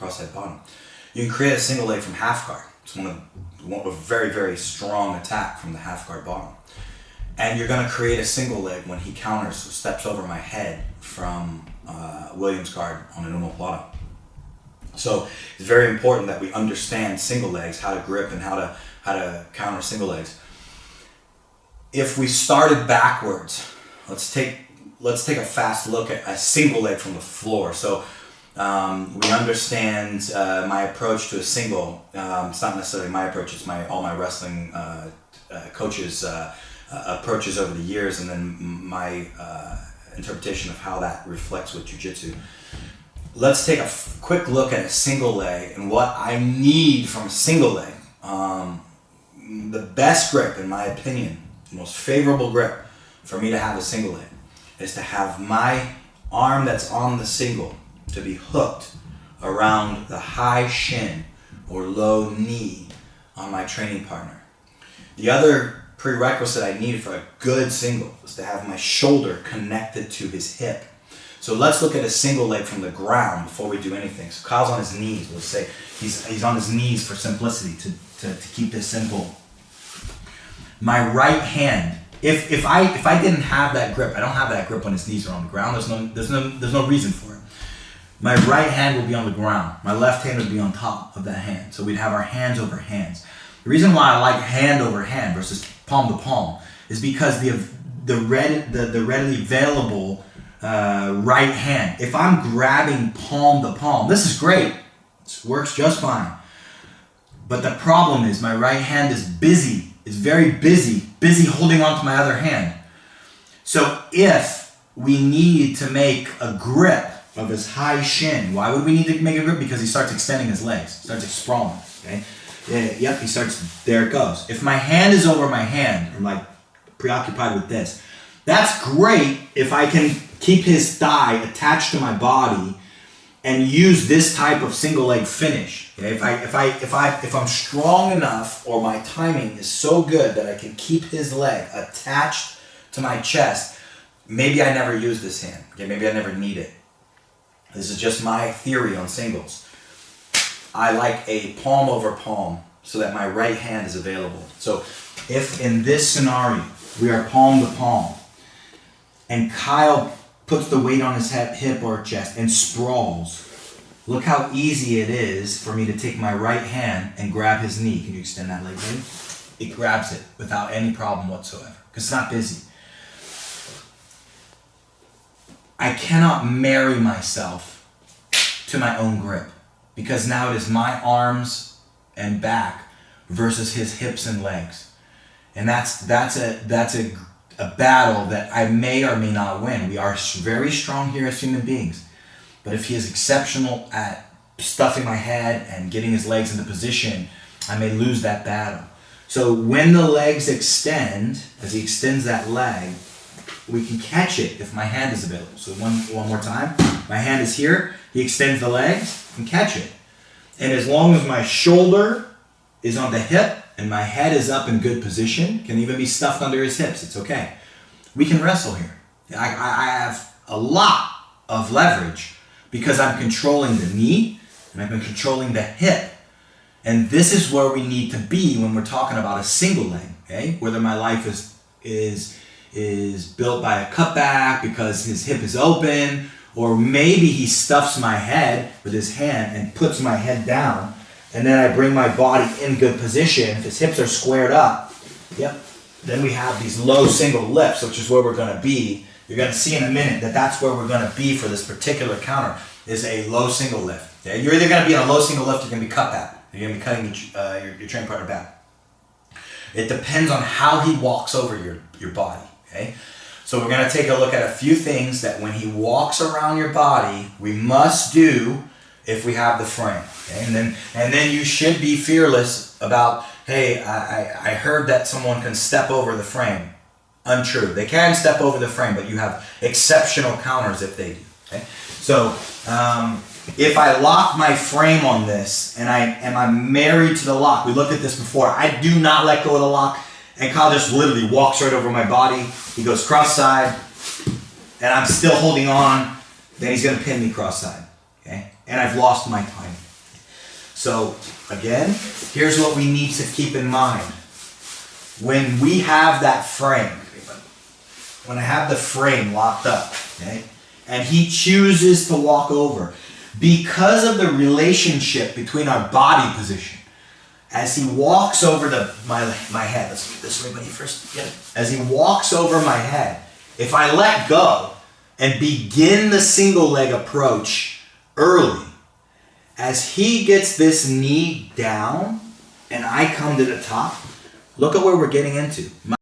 cross-head bottom. You can create a single leg from half guard. It's a very, very strong attack from the half guard bottom. And you're going to create a single leg when he counters, so steps over my head from Williams guard on an omoplata. So it's very important that we understand single legs, how to grip and how to counter single legs. If we started backwards, let's take a fast look at a single leg from the floor. So we understand my approach to a single. It's not necessarily my approach, it's all my wrestling coaches' approaches over the years, and then my interpretation of how that reflects with jiu-jitsu. Let's take a quick look at a single leg and what I need from a single leg. The best grip, in my opinion, the most favorable grip for me to have a single leg is to have my arm that's on the single to be hooked around the high shin or low knee on my training partner. The other prerequisite I need for a good single is to have my shoulder connected to his hip. So let's look at a single leg from the ground before we do anything. So Kyle's on his knees. Let's say he's on his knees for simplicity to keep this simple. My right hand, if I didn't have that grip, I don't have that grip when his knees are on the ground. There's no reason for it. My right hand will be on the ground. My left hand would be on top of that hand. So we'd have our hands over hands. The reason why I like hand over hand versus palm to palm is because the readily available right hand. If I'm grabbing palm to palm, this is great. This works just fine. But the problem is my right hand is very busy holding on to my other hand. So if we need to make a grip of his high shin, why would we need to make a grip? Because he starts extending his legs, starts sprawling, okay? Yep, he starts, there it goes. If my hand is over my hand, I'm like preoccupied with this, that's great if I can keep his thigh attached to my body and use this type of single leg finish. Okay? If I'm strong enough, or my timing is so good that I can keep his leg attached to my chest, maybe I never use this hand. Okay? Maybe I never need it. This is just my theory on singles. I like a palm over palm so that my right hand is available. So if in this scenario we are palm to palm and Kyle puts the weight on his hip or chest and sprawls, look how easy it is for me to take my right hand and grab his knee. Can you extend that leg, baby? It grabs it without any problem whatsoever because it's not busy. I cannot marry myself to my own grip because now it is my arms and back versus his hips and legs. And that's a battle that I may or may not win. We are very strong here as human beings. But if he is exceptional at stuffing my head and getting his legs into position, I may lose that battle. So when the legs extend, as he extends that leg, we can catch it if my hand is available. So one more time. My hand is here. He extends the legs and catch it. And as long as my shoulder is on the hip and my head is up in good position, can even be stuffed under his hips, it's okay. We can wrestle here. I have a lot of leverage because I'm controlling the knee and I'm controlling the hip. And this is where we need to be when we're talking about a single leg, okay? Whether my life is built by a cutback because his hip is open, or maybe he stuffs my head with his hand and puts my head down, and then I bring my body in good position. If his hips are squared up, yep, then we have these low single lifts, which is where we're going to be. You're going to see in a minute that that's where we're going to be for this particular counter, is a low single lift. Okay? You're either going to be in a low single lift, you're going to be cut back. You're going to be cutting your training partner back. It depends on how he walks over your body. Okay? So we're going to take a look at a few things that when he walks around your body, we must do if we have the frame. Okay? And then you should be fearless about, hey, I heard that someone can step over the frame. Untrue. They can step over the frame, but you have exceptional counters if they do. Okay? So if I lock my frame on this and I'm married to the lock, we looked at this before, I do not let go of the lock. And Kyle just literally walks right over my body. He goes cross-side, and I'm still holding on. Then he's going to pin me cross-side. Okay? And I've lost my timing. So again, here's what we need to keep in mind. When we have that frame, when I have the frame locked up, okay, and he chooses to walk over, because of the relationship between our body position, as he walks over my head, let's do it this way, buddy, first, get it. As he walks over my head, if I let go and begin the single leg approach early, as he gets this knee down and I come to the top, look at where we're getting into.